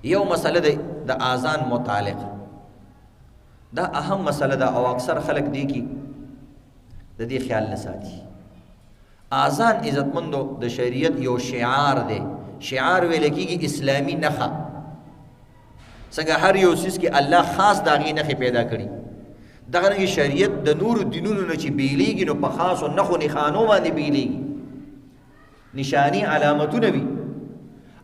یو مسله د اذان متعلق دا اهم مسله ده او اکثر خلق دی کی د دې خیال نه ساتي. اذان عزتمندو د شریعت یو شعار دی. شعار ویل کېږي اسلامی نخا. څنګه هر یو سیس کې الله خاص داغي نخې پیدا کړي، دغه رنګ شریعت د نور دینونو نه چې بیلیږي نو په خاصو نخو نښانو باندې بیلیږي، نشانی علامتونه وي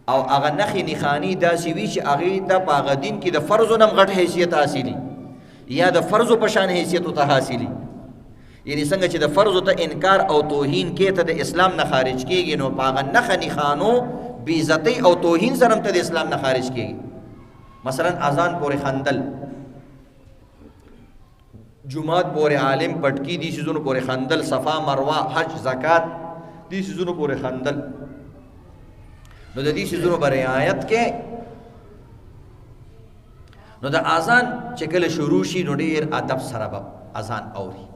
او هغه نخې نښانې داسې وي چې هغې ته په هغه دین کې د فرضو نه غټ حیثیت حاصلي یا د فرضو په شان حیثیت ته حاصلي. یعنی څنګه چې د فرضو ته انکار او توهین کې ته د اسلام نه خارج کېږي نو په هغه نښه نښانو بې عزتۍ او توهین سره هم ته د اسلام نه خارج کېږي. مثلا اذان پورې خندل، جمعات پورې عالم پټکی دي سيزونو پورې خندل، صفا مروه حج زکات دي سيزونو پورې خندل. نو د دې سيزونو پر رعایت کې نو د اذان چې کله شروع شي نو ډېر ادب سره به اذان اوري.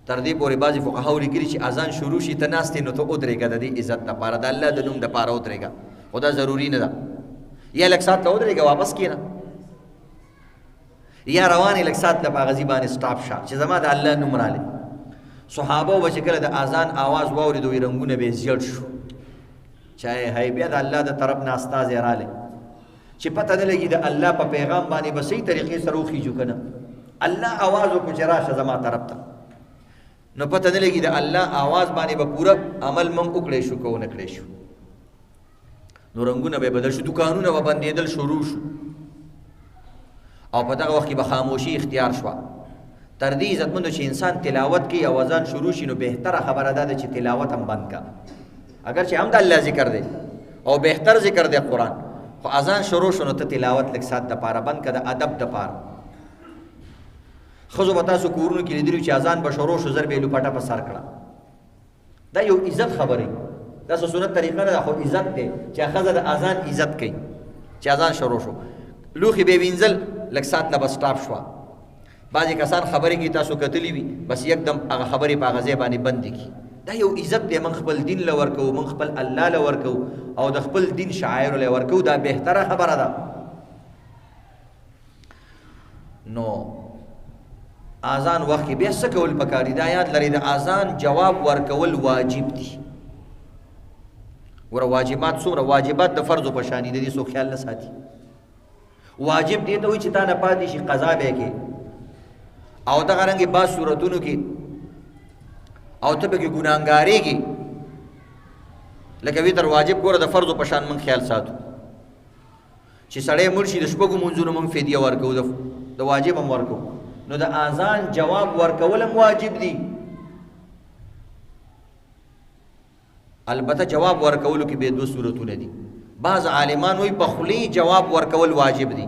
تر دې پورې بعضې فقهاو لیکلي چې اذان شروع شي ته ناست نو ته ودرېږه د دې عزت دپاره، د الله د نوم دپاره ودرېږه، خو دا ضروري نه ده. یا لږ ساعت ته ودرېږه واپس کښېنه، یا روانې لږ ساعت له په هغه ځي باندې سټاپ شه چې زما د الله نوم رالی. صحابه به چې کله د اذان آواز واورېدو وي رنګونه به یې زیړ شو، چای هی بیا د الله د طرف نه استازی رالی چې پته نه لګي د الله په پیغام باندې به صحیح طریقې سره وخیږو که نه. الله آواز وکړو چې راشه زما طرف ته، نو پته نه لګي د الله آواز باندې به پوره عمل موږ وکړی شو که ونه کړی شو. نو رنګونه به بدل شو، دکانونه به بندېدل شروع شو او په دغه وخت کې به خاموشي اختیار شوه. تر دې عزتمندو چې انسان تلاوت کوي او اذان شروع شي نو بهتره خبره ده چې تلاوت هم بند کا، اگر چې هم د الله ذکر دی او بهتر ذکر دی قرآن، خو اذان شروع شو نو ته تلاوت لږ ساعت دپاره بند که د ادب دپاره. ښځو به تاسو کورونو کې لیدلي چې اذان به شروع شو زر به یې لوپټه په سر کړه. دا یو عزت خبرې، دا سنت طریقه نه ده خو عزت دی چې ښځه د اذان عزت کوي. چې اذان شروع شو لوښي به یې وینځل، لږ ساعت نه به سټاپ شوه. بعضې کسان خبرې کې تاسو کتلي وي بس یکدم هغه خبرې په هغه ځای باندې بندې کړي. دا یو عزت دی، موږ خپل دین له ورکوو، موږ خپل الله له ورکوو او د خپل دین شعایرو له ورکوو، دا بهتره خبره ده. نو اذان وخت کې بیا څه کول پکار دي؟ دا یاد لرئ د اذان جواب ورکول واجب دي. ور واجبات څومره واجبات د فرضو په شان دي، څوک خیال نه ساتي. واجب دې ته وایي چې تا نه پاتې شي قضا به یې کې، او دغه رنګې بعض صورتونو کې او ته پکې ګناهګارېږي. لکه وتر واجب ګوره د فرضو په شان موږ خیال ساتو چې سړی مړ شي د شپږو مونځونو موږ فدیه ورکوو، د واجب هم ورکوو. نو د اذان جواب ورکول هم واجب دي. البته جواب ورکولو کې به دوه صورتونه دي. بعض عالمان وایي په خولې جواب ورکول واجب دي.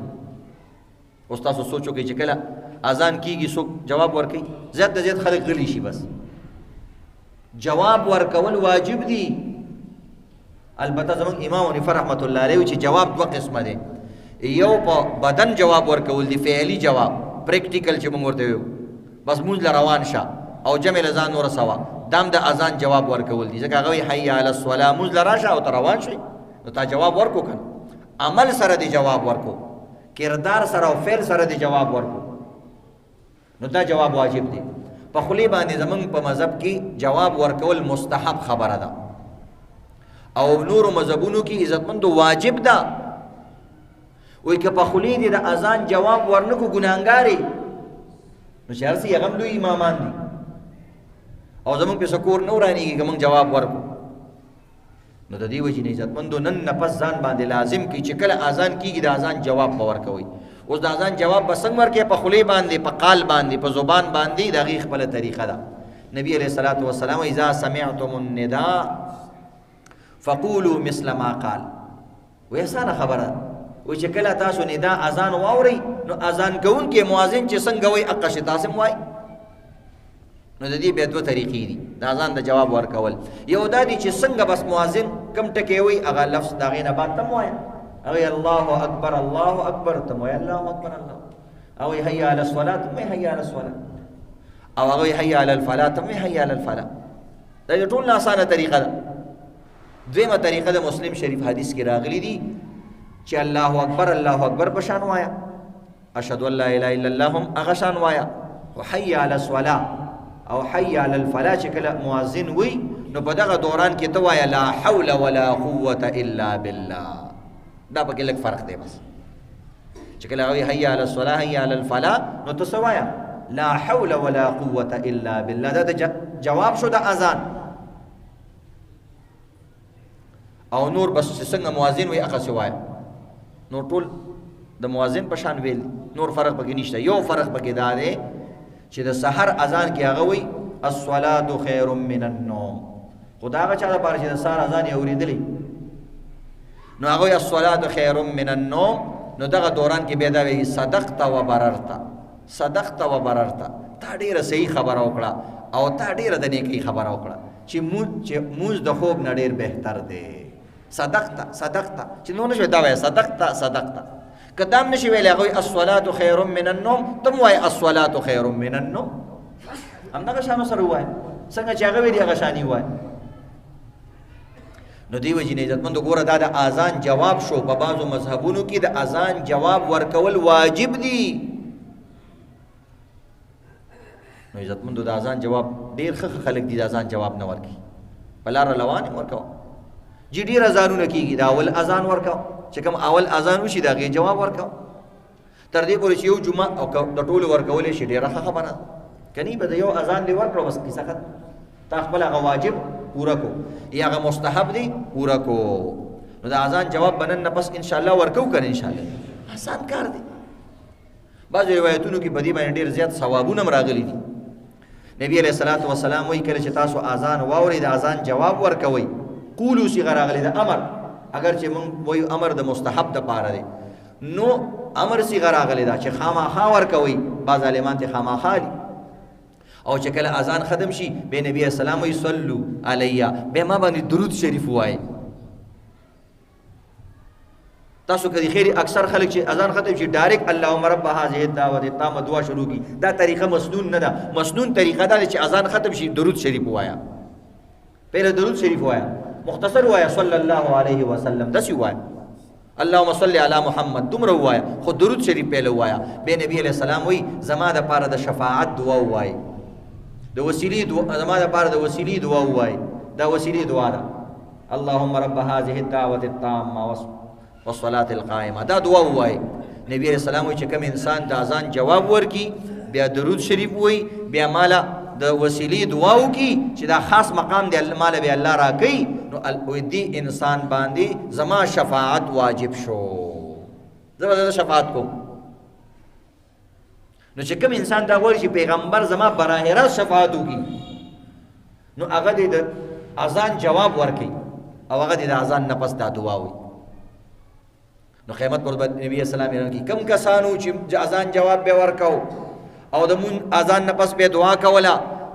اوس تاسو سوچو کې چې کله اذان کېږي څوک جواب ورکوي، زیات نه زیات خلک غلی شي، بس جواب ورکول واجب دي. البته زموږ امام حنیفه رحمت الله علیه چې جواب دوه قسمه دی، یو په بدن جواب ورکول دي، فعلی جواب پریکټیکل چې موږ ورته ویو بس مونځ له روان شه او جمع له ځان ورسوه، دام د اذان جواب ورکول دي. ځکه هغه وایي حی علی الصلاة، مونځ له راشه او ته روان شوې نو تا جواب ورکو که عمل سره دی جواب ورکو، کردار سره او فعل سره دی جواب ورکو، نو دا جواب واجب دی. په خولې باندې زمونږ په مذهب کې جواب ورکول مستحب خبره ده او نورو مذهبونو کې عزتمندو واجب ده. وایي که په خولې دې د اذان جواب ورنکو ګناهګارې، نو چې هر څه هغه هم لوی امامان دي او زمونږ پې څه کور نه ورانېږي که موږ جواب ورکو. نو د دې وجې نه عزتمندو نن نه پس ځان باندې لازم کړي چې کله اذان کېږي د اذان جواب به ورکوئ. اوس د اذان جواب به څنګه ورکوئ؟ په خولې باندې، په قال باندې، په زبان باندې، د هغې خپله طریقه ده. نبي علیه الصلاة والسلام اذا سمعتم النداء فقولوا مثل ما قال. وایي اسانه خبره، وایي چې کله تاسو ندا اذان واورئ نو اذان کوونکی مؤذن چې څنګه وایي هغه شی تاسو هم وایئ. نو د دې بیا دوه طریقې دي د اذان د جواب ورکول. یو دا دی چې څنګه بس مؤذن کوم ټکی وایي هغه لفظ د هغې نه بعد ته م وایه، هغې الله اکبر الله اکبر ته م وایه الله اکبر الله، او حی علی الصلاة ته م وایي حی علی الصلاة، او هغه حی علی الفلاح ته م وایي حی علی الفلاح. دا یو ټول آسانه طریقه ده. دویمه طریقه د مسلم شریف حدیث کې راغلی دي چې الله اکبر په شان وایا، اشهد ان لا اله الا الله هم هغه شان وایا، او حي علی الصلاه او حي علی الفلاح چې کله مؤذن وي نو په دغه دوران کې ته وایا لا حول ولا قوه الا بالله. دا پکې لږ فرق دی بس، چې کله وایي حي علی الصلاه حي علی الفلاح نو ته څه وایا لا حول ولا قوه الا بالله. دا جواب شو د اذان. او نور بس څنګه مؤذن وي هغه څه وایا، نور ټول د مؤذن په شان ویل، نور فرق پکې نشته. یو فرق پکې دا دی چې د سحر اذان کې هغه وایي الصلاة خیر من النوم، خدا هغه چا لپاره چې د سحر اذان یې اورېدلی نو هغه وایي الصلاة خیر من النوم. نو دغه دوران کې بیا دا وایي صدقت و بررت، صدقت و بررت، تا ډېره صحیح خبره وکړه او تا ډېره د نیکۍ خبره وکړه چې موږ د خوب نه ډېر بهتر دی. صدقت چې نو نشوي دا وایي صدقت قدام نشي ویلی هغه وایي الصلاة خیر من النوم، تم وایي الصلاة خیر من النوم. همدغه شانو سره ووایه څنګه چې هغه ویلي هغه شانې ووایه. نو دی وجې نه عزتمندو ګوره دا د اذان جواب شو. په بعضو مذهبونو کې د اذان جواب ورکول واجب دي. نو عزتمندو د اذان جواب ډېر ښه خلک دي د اذان جواب نه ورکوي، په لاره روان یې ورکوه جي ډېر اذانونه کېږي، د اول اذان ورکوه چې کوم اول اذان وشي د هغې جواب ورکوه تر دې پورې چې یو جمعه او د ټولو ورکولی شي ډېره ښه خبره ده. کنی به د یو اذان دې ورکړو بس کیسه ختم، تا خپل هغه واجب پوره کو یا هغه مستحب دی پوره کو. نو د اذان جواب بنن نه پس انشاءالله ورکو کنه، انشاءالله آسان کار دی. بعض روایتونو کې بدی باندې ډېر زیات ثوابونه راغلي دي. نبی علیہ الصلوۃ والسلام وایي کله چې تاسو اذان واورئ د اذان جواب ورکوئ قولو صيغه راغلي د امر، اگر چې مونږ وایو امر د مستحب د پاره دی نو امر صيغه راغلي دا چې خامخا ورکوئ. بعض عالمان ته خامخا دي او چې کله اذان ختم شي به نبی اسلام وی صلو علیه به ما باندې درود شریف وای. تاسو کدي خیر اکثر خلک چې اذان ختم شي ډایرکټ اللهم رب هذه الدعوه التامه دعا شروع کی. دا طریقه مسنون نه ده. مسنون طریقه دا چې اذان ختم شي درود شریف وایا، پہله درود شریف وایا، مختصر وایا صلی الله علیه وسلم دسی وایا، اللهم صل علی محمد دومره وایا، خو درود شریف پہله وایا. به نبی علیہ السلام وی زما د پاره د شفاعت دعا وای، د وسیلې دعا زما د پاره د وسیلې دعا وای، دا وسیلې دعا ده اللهم رب هذه الدعوه التامه والصلاه القائمه، دا دعا وای. نبی علیہ السلام وی چې کوم انسان د اذان جواب ورکی بیا درود شریف وای بیا مالا د وسیلې دعا وکي چې دا خاص مقام دی مال به الله راکړي نو دې انسان باندې زما شفاعت واجب شو، زما شفاعت کوم. نو چې کوم انسان دا غواړي چې پیغمبر زما براه راست شفاعت وکړي نو هغه د اذان جواب ورکړي او هغه د اذان نه پس دا دعا وي. نو قیامت پر نبی اسلام یې کی کم کسانو چې اذان جواب به ورکاو او د مون اذان نه پس به دعا کوله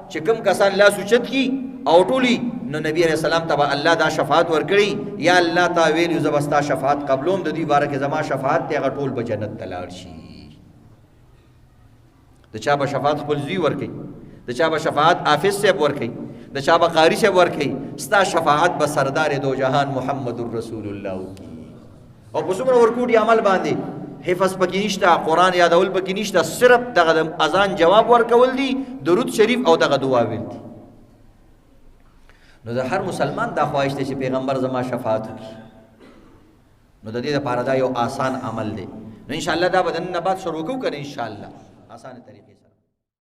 چې کم کسان لا سوچت کی او ټولی نو نبی علیہ السلام تبا الله دا شفاعت ورکړي یا الله تا ویل زبستا شفاعت قبلوم د دې باره کې زما شفاعت ته غټول به جنت تلار شي. د چا به شفاعت خپل زوی ورکړي، د چا به شفاعت حافظ صاحب ورکړي، د چا به قاری صاحب ورکړي، ستا شفاعت به سردار دو جهان محمد رسول الله وکړي. او په څومره ورکوټي عمل باندې حفظ پکې نشته، قرآن یادول پکې نشته، صرف دغه اذان جواب ورکول دي، درود شریف او دغه دعا ویل دي. نو د هر مسلمان دا خواهش دی چې پیغمبر زما شفاعت وکړي. نو د دې لپاره دا یو آسان عمل دی. نو ان شاء الله دا بدن نه بعد شروع کوو کنه ان شاء الله آسان طریقې سره.